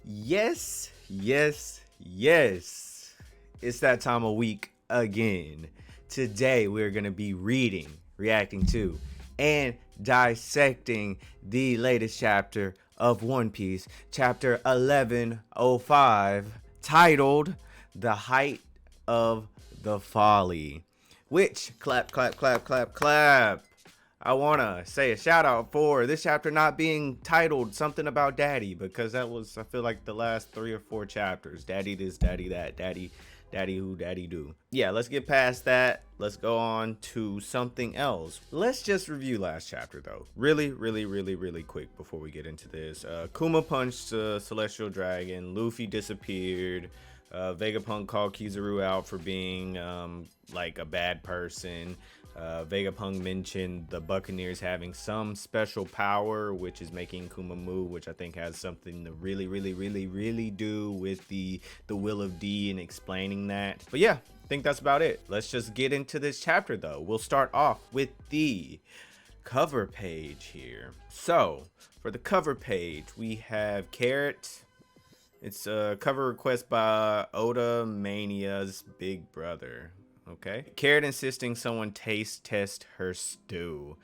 Yes, yes, yes. It's that time of week again. Today we're going to be reading, reacting to, and dissecting the latest chapter of One Piece, chapter 1105, titled The Height of the Folly. Which, clap, clap, clap, clap, clap. I want to say a shout out for this chapter not being titled something about daddy, because that was, I feel like, the last 3 or 4 chapters. Daddy this, daddy that, daddy who, daddy do. Yeah, let's get past that. Let's go on to something else. Let's just review last chapter though. Really quick before we get into this. Kuma punched Celestial Dragon. Luffy disappeared. Vegapunk called Kizaru out for being like a bad person. Vegapunk mentioned the Buccaneers having some special power, which is making Kuma move, which I think has something to really do with the will of D and explaining that. But yeah, I think that's about it. Let's just get into this chapter though. We'll start off with the cover page here. So for the cover page, we have Carrot. It's a cover request by Oda Mania's big brother. Okay. Carrot insisting someone taste test her stew.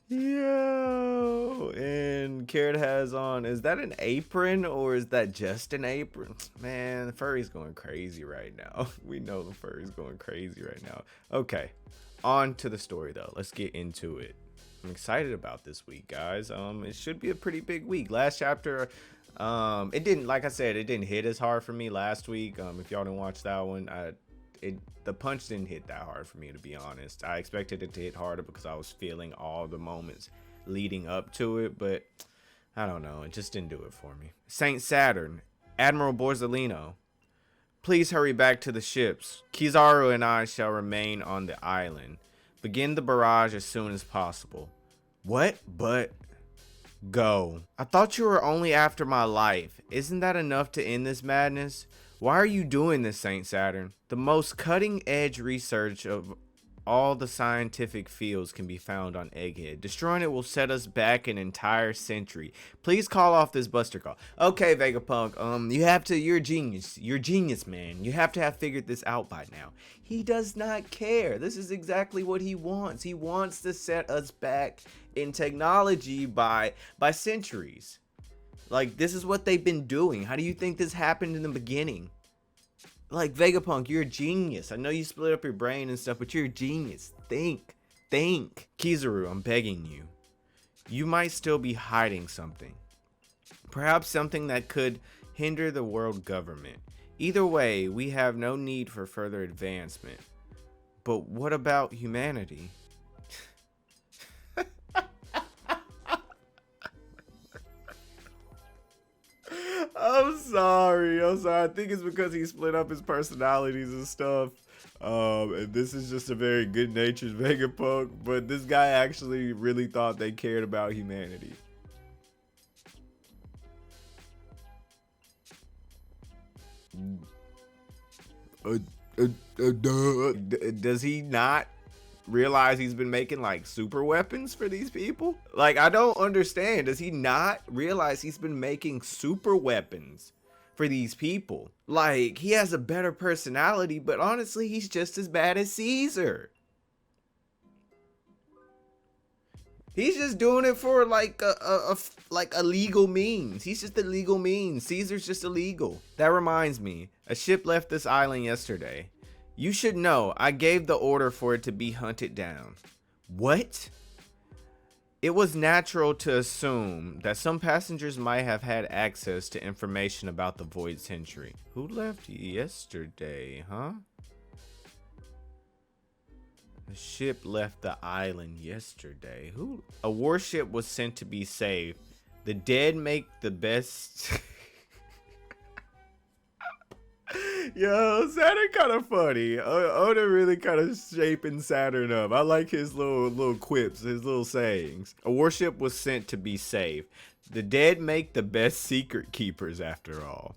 Yo, and Carrot has on, is that an apron or is that just an apron? Man, the furry's going crazy right now. We know the furry's going crazy right now. Okay, on to the story though. Let's get into it. I'm excited about this week, guys. It should be a pretty big week. Last chapter, it didn't, like I said, it didn't hit as hard for me last week. If y'all didn't watch that one, the punch didn't hit that hard for me, to be honest. I expected it to hit harder because I was feeling all the moments leading up to it, but I don't know, it just didn't do it for me. Saint Saturn, Admiral Borzolino, please hurry back to the ships. Kizaru and I shall remain on the island. Begin the barrage as soon as possible. What? But go. I thought you were only after my life. Isn't that enough to end this madness? Why are you doing this, Saint Saturn? The most cutting edge research of all the scientific fields can be found on Egghead. Destroying it will set us back an entire century. Please call off this buster call. Okay, Vegapunk, you have to, you're a genius. You're a genius, man. You have to have figured this out by now. He does not care. This is exactly what he wants. He wants to set us back in technology by centuries. Like, this is what they've been doing. How do you think this happened in the beginning? Like, Vegapunk, you're a genius. I know you split up your brain and stuff, but you're a genius. Think. Kizaru, I'm begging you. You might still be hiding something. Perhaps something that could hinder the world government. Either way, we have no need for further advancement. But what about humanity? I'm sorry. I think it's because he split up his personalities and stuff. And this is just a very good-natured Vegapunk, but this guy actually really thought they cared about humanity. Does he not realize he's been making like super weapons for these people? Like, I don't understand. Does he not realize he's been making super weapons for these people? Like, he has a better personality, but honestly, he's just as bad as Caesar. He's just doing it for like a legal means. He's just a legal means. Caesar's just illegal. That reminds me, a ship left this island yesterday. You should know, I gave the order for it to be hunted down. What? It was natural to assume that some passengers might have had access to information about the Void Century. Who left yesterday, huh? The ship left the island yesterday. Who? A warship was sent to be saved. The dead make the best... Yo, Saturn kind of funny. Oda really kind of shaping Saturn up. I like his little quips, his little sayings. A warship was sent to be saved. The dead make the best secret keepers after all.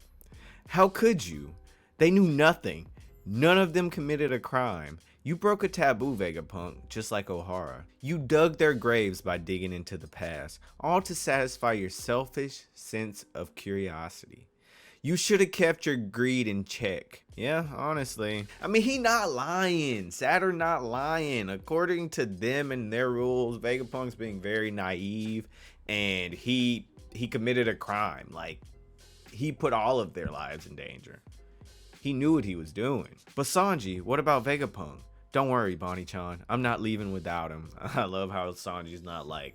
How could you? They knew nothing. None of them committed a crime. You broke a taboo, Vegapunk, just like Ohara. You dug their graves by digging into the past, all to satisfy your selfish sense of curiosity. You should have kept your greed in check. Yeah, honestly. I mean, he not lying. Saturn not lying. According to them and their rules, Vegapunk's being very naive, and he committed a crime. Like, he put all of their lives in danger. He knew what he was doing. But Sanji, what about Vegapunk? Don't worry, Bonnie-chan. I'm not leaving without him. I love how Sanji's not like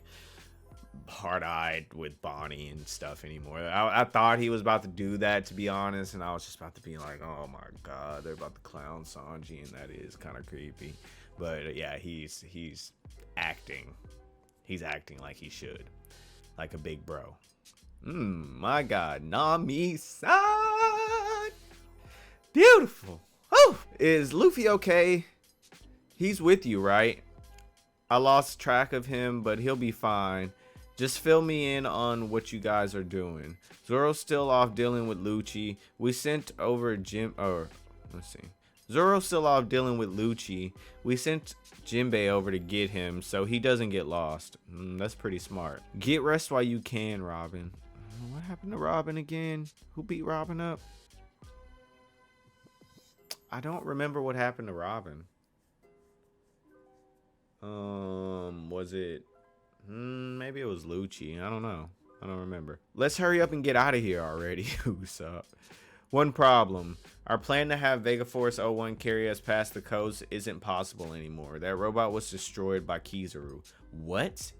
hard-eyed with Bonnie and stuff anymore. I thought he was about to do that, to be honest, and I was just about to be like, oh my god, they're about to clown Sanji, and that is kind of creepy. But yeah, he's acting. He's acting like he should. Like a big bro. My god. Nami-san! Beautiful. Oh, is Luffy okay? He's with you, right? I lost track of him, but he'll be fine. Just fill me in on what you guys are doing. Zoro's still off dealing with Lucci. We sent over Zoro's still off dealing with Lucci. We sent Jinbei over to get him so he doesn't get lost. That's pretty smart. Get rest while you can, Robin. What happened to Robin again? Who beat Robin up? I don't remember what happened to Robin. Was it? Maybe it was Lucci. I don't know. I don't remember. Let's hurry up and get out of here already. What's up? One problem. Our plan to have Vega Force 01 carry us past the coast isn't possible anymore. That robot was destroyed by Kizaru. What?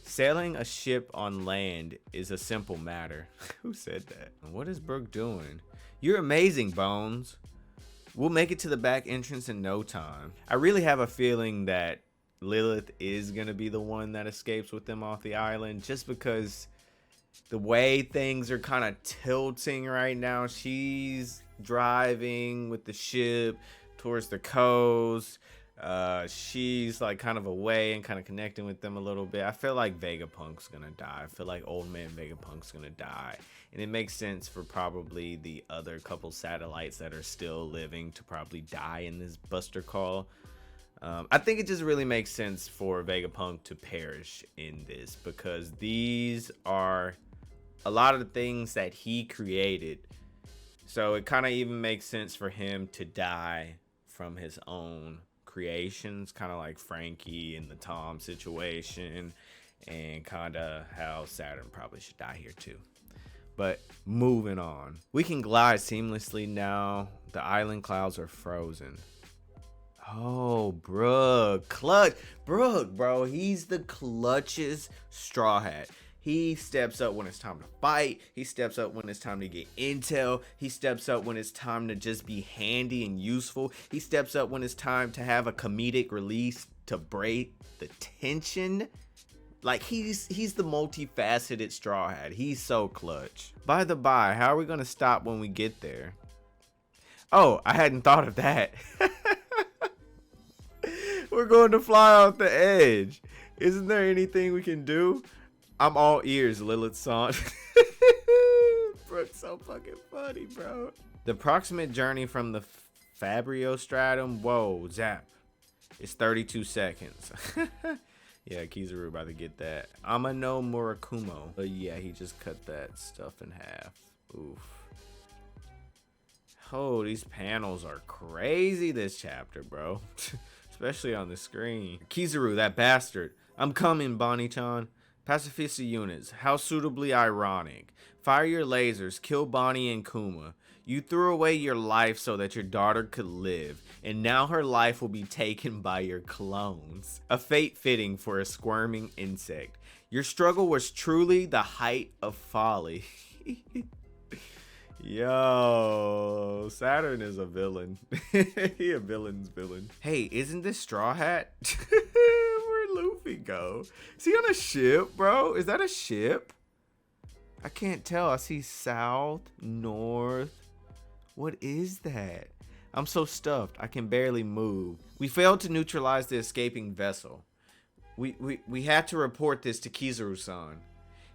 Sailing a ship on land is a simple matter. Who said that? What is Brooke doing? You're amazing, Bones. We'll make it to the back entrance in no time. I really have a feeling that Lilith is going to be the one that escapes with them off the island, just because the way things are kind of tilting right now. She's driving with the ship towards the coast. She's like kind of away and kind of connecting with them a little bit. I feel like Vegapunk's going to die. I feel like old man Vegapunk's going to die. And it makes sense for probably the other couple satellites that are still living to probably die in this Buster Call. I think it just really makes sense for Vegapunk to perish in this, because these are a lot of the things that he created. So it kind of even makes sense for him to die from his own creations, kind of like Frankie and the Tom situation, and kind of how Saturn probably should die here too. But moving on. We can glide seamlessly now. The island clouds are frozen. Oh, Brooke. Clutch. Brooke, bro. He's the clutchest Straw Hat. He steps up when it's time to fight. He steps up when it's time to get intel. He steps up when it's time to just be handy and useful. He steps up when it's time to have a comedic release to break the tension. Like, he's the multifaceted Straw Hat. He's so clutch. By the by, how are we going to stop when we get there? Oh, I hadn't thought of that. We're going to fly off the edge. Isn't there anything we can do? I'm all ears, Lilith-san. Brooke's so fucking funny, bro. The approximate journey from the Fabrio stratum, whoa, zap. It's 32 seconds. Yeah, Kizaru about to get that. Amano Murakumo. But yeah, he just cut that stuff in half. Oof. Oh, these panels are crazy this chapter, bro. Especially on the screen. Kizaru, that bastard. I'm coming, Bonnie-chan. Pacifista units, how suitably ironic. Fire your lasers, kill Bonnie and Kuma. You threw away your life so that your daughter could live, and now her life will be taken by your clones. A fate fitting for a squirming insect. Your struggle was truly the height of folly. Yo, Saturn is a villain. He a villain's villain. Hey, isn't this Straw Hat? Where'd Luffy go? Is he on a ship, bro? Is that a ship? I can't tell. I see south, north. What is that? I'm so stuffed. I can barely move. We failed to neutralize the escaping vessel. We had to report this to Kizaru-san.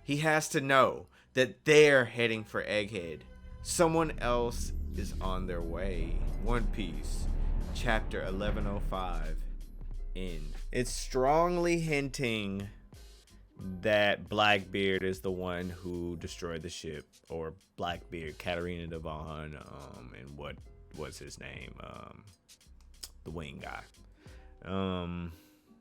He has to know that they're heading for Egghead. Someone else is on their way. One Piece, chapter 1105, end. It's strongly hinting that Blackbeard is the one who destroyed the ship, or Blackbeard, Katarina Devon, and what was his name? The wing guy.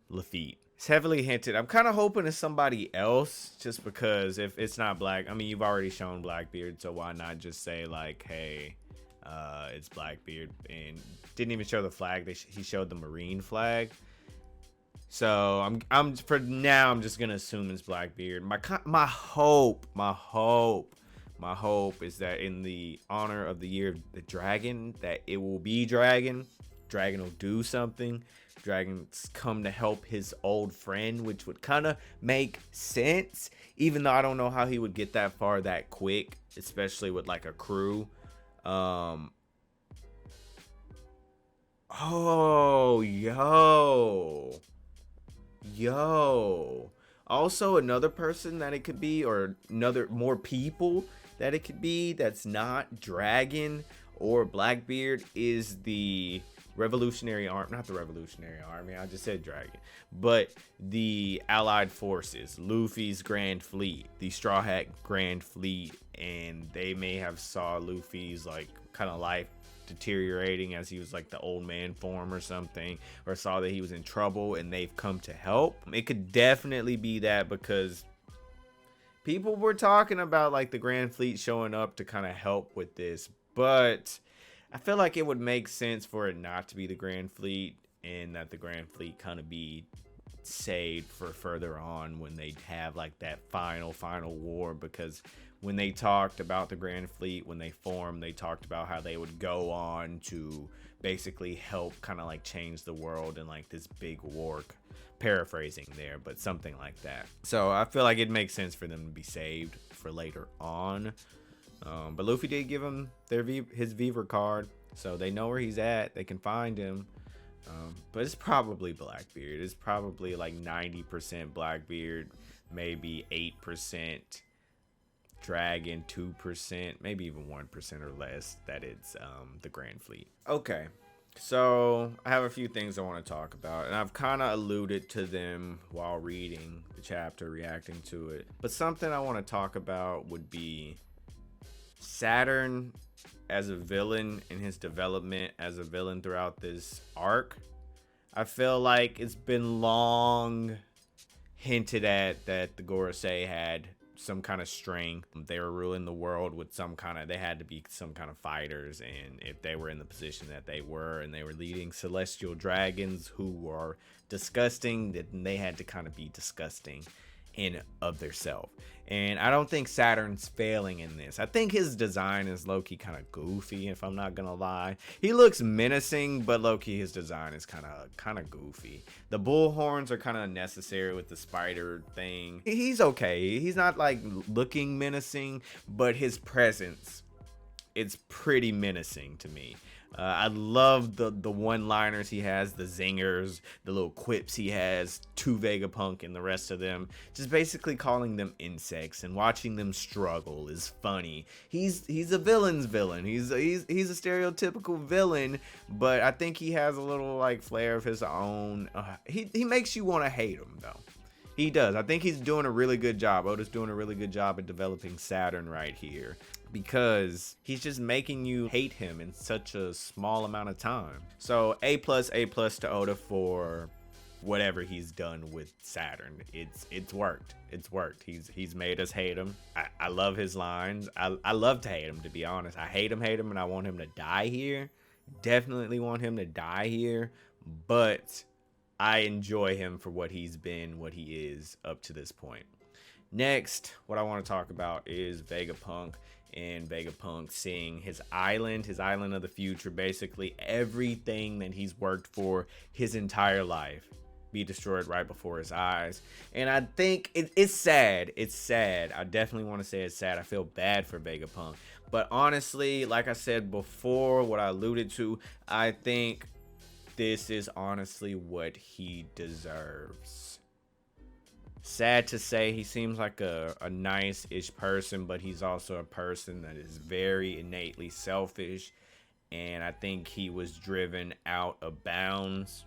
Lafitte. It's heavily hinted. I'm kind of hoping it's somebody else, just because if it's not Black, I mean, you've already shown Blackbeard, so why not just say like, hey, it's Blackbeard, and didn't even show the flag. He showed the Marine flag. So I'm for now, I'm just gonna assume it's Blackbeard. My hope is that in the honor of the year of the dragon, that it will be Dragon. Dragon will do something. Dragon's come to help his old friend, which would kind of make sense, even though I don't know how he would get that far that quick, especially with like a crew. Oh, yo. Also, another person that it could be, or more people that it could be that's not Dragon or Blackbeard, is the Revolutionary Army, not the Revolutionary Army, I just said Dragon, but the Allied Forces, Luffy's Grand Fleet, the Straw Hat Grand Fleet, and they may have saw Luffy's like kind of life deteriorating as he was like the old man form or something, or saw that he was in trouble and they've come to help. It could definitely be that, because people were talking about like the Grand Fleet showing up to kind of help with this, but I feel like it would make sense for it not to be the Grand Fleet, and that the Grand Fleet kind of be saved for further on when they have like that final war. Because when they talked about the Grand Fleet, when they formed, they talked about how they would go on to basically help kind of like change the world in like this big war. Paraphrasing there, but something like that. So I feel like it makes sense for them to be saved for later on. But Luffy did give him his Viver card, so they know where he's at. They can find him. But it's probably Blackbeard. It's probably like 90% Blackbeard, maybe 8% Dragon, 2%, maybe even 1% or less that it's the Grand Fleet. Okay, so I have a few things I want to talk about, and I've kind of alluded to them while reading the chapter, reacting to it. But something I want to talk about would be Saturn as a villain and his development as a villain throughout this arc. I feel like it's been long hinted at that the Gorosei had some kind of strength. They were ruling the world with they had to be some kind of fighters, and if they were in the position that they were, and they were leading celestial dragons who are disgusting, then they had to kind of be disgusting in of their self. And I don't think Saturn's failing in this. I think his design is low-key kind of goofy, if I'm not gonna lie. He looks menacing, but low-key his design is kind of goofy. The bull horns are kind of unnecessary with the spider thing. He's okay. He's not like looking menacing, but his presence, it's pretty menacing to me. I love the one-liners he has, the zingers, the little quips he has to Vegapunk and the rest of them. Just basically calling them insects and watching them struggle is funny. He's a villain's villain. He's a stereotypical villain, but I think he has a little like flair of his own. He makes you want to hate him though. He does. I think he's doing a really good job. Oda's doing a really good job at developing Saturn right here, because he's just making you hate him in such a small amount of time. So A+ to Oda for whatever he's done with Saturn. It's worked. He's made us hate him. I love his lines. I love to hate him, to be honest. I hate him, and I want him to die here. Definitely want him to die here, but I enjoy him for what he's been, what he is up to this point. Next, what I want to talk about is Vegapunk, and Vegapunk seeing his island of the future, basically everything that he's worked for his entire life be destroyed right before his eyes. And I think it's sad. It's sad. I definitely want to say it's sad. I feel bad for Vegapunk. But honestly, like I said before, what I alluded to, I think this is honestly what he deserves. Sad to say, he seems like a nice-ish person, but he's also a person that is very innately selfish. And I think he was driven out of bounds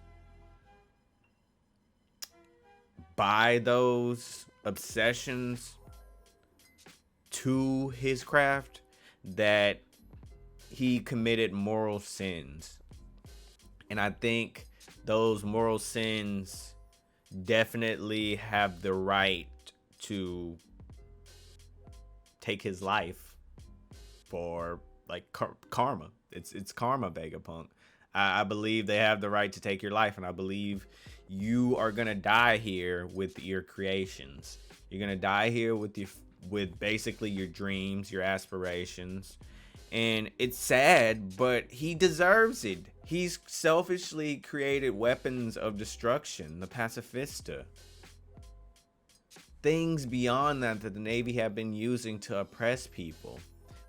by those obsessions to his craft, that he committed moral sins. And I think those moral sins definitely have the right to take his life for like karma. It's karma, Vegapunk. I believe they have the right to take your life, and I believe you are gonna die here with your creations. You're gonna die here with basically your dreams, your aspirations. And it's sad, but he deserves it. He's selfishly created weapons of destruction, the pacifista. Things beyond that the Navy have been using to oppress people,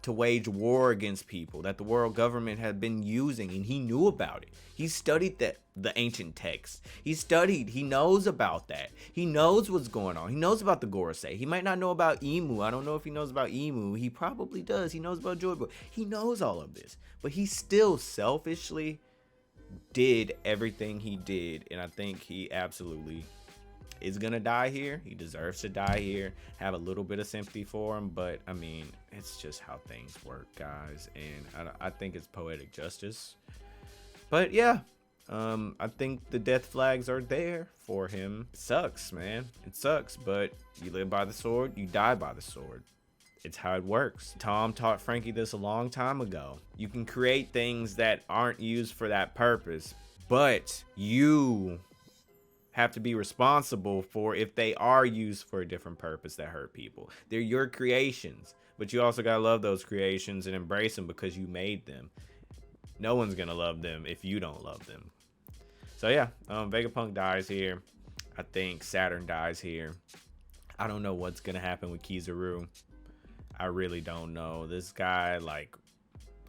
to wage war against people, that the world government had been using, and he knew about it. He studied the ancient texts. He knows about that. He knows what's going on. He knows about the Gorosei. He might not know about Emu. I don't know if he knows about Emu. He probably does. He knows about Joy Boy. He knows all of this. But he still selfishly did everything he did. And I think he absolutely is gonna die here. He deserves to die here. Have a little bit of sympathy for him, but I mean, it's just how things work, guys. And I think it's poetic justice. But yeah, I think the death flags are there for him. It sucks, man. It sucks, but you live by the sword, you die by the sword. It's how it works. Tom taught Frankie this a long time ago. You can create things that aren't used for that purpose, but you have to be responsible for if they are used for a different purpose that hurt people. They're your creations, but you also gotta love those creations and embrace them because you made them. No one's gonna love them if you don't love them. So yeah, Vegapunk dies here. I think Saturn dies here. I don't know what's gonna happen with Kizaru. I really don't know. This guy, like,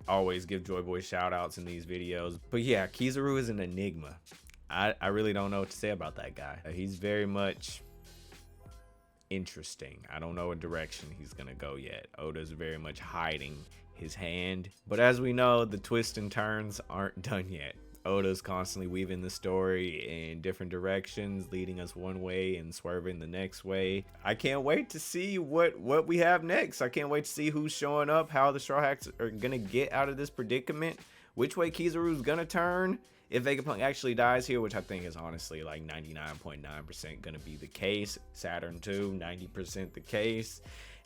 always give Joy Boy shout outs in these videos. But yeah, Kizaru is an enigma. I really don't know what to say about that guy. He's very much interesting. I don't know what direction he's gonna go yet. Oda's very much hiding his hand. But as we know, the twists and turns aren't done yet. Oda's constantly weaving the story in different directions, leading us one way and swerving the next way. I can't wait to see what we have next. I can't wait to see who's showing up, how the Straw Hats are gonna get out of this predicament, which way Kizaru's gonna turn. If Vegapunk actually dies here, which I think is honestly like 99.9% gonna be the case. Saturn too, 90% the case.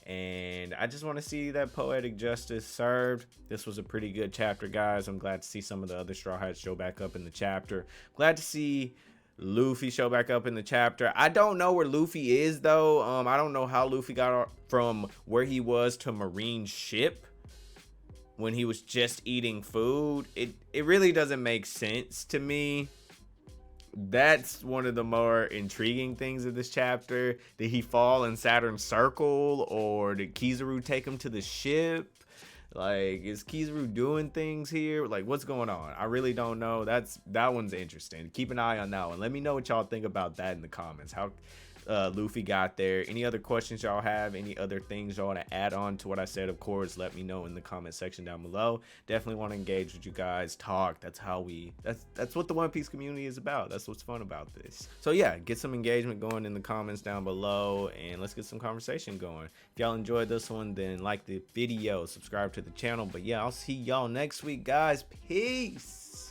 And I just want to see that poetic justice served. This was a pretty good chapter, guys. I'm glad to see some of the other Straw Hats show back up in the chapter. Glad to see Luffy show back up in the chapter. I don't know where Luffy is though. I don't know how Luffy got from where he was to Marine's ship when he was just eating food. It really doesn't make sense to me. That's one of the more intriguing things of this chapter. Did he fall in Saturn's circle, or did Kizaru take him to the ship? Like, is Kizaru doing things here? Like, what's going on? I really don't know. That one's interesting. Keep an eye on that one. Let me know what y'all think about that in the comments. How Luffy got there. Any other questions y'all have? Any other things y'all want to add on to what I said? Of course, let me know in the comment section down below. Definitely want to engage with you guys, talk. That's what the One Piece community is about. That's what's fun about this. So yeah, get some engagement going in the comments down below, and let's get some conversation going. If y'all enjoyed this one, then like the video, subscribe to the channel. But yeah, I'll see y'all next week, guys. Peace.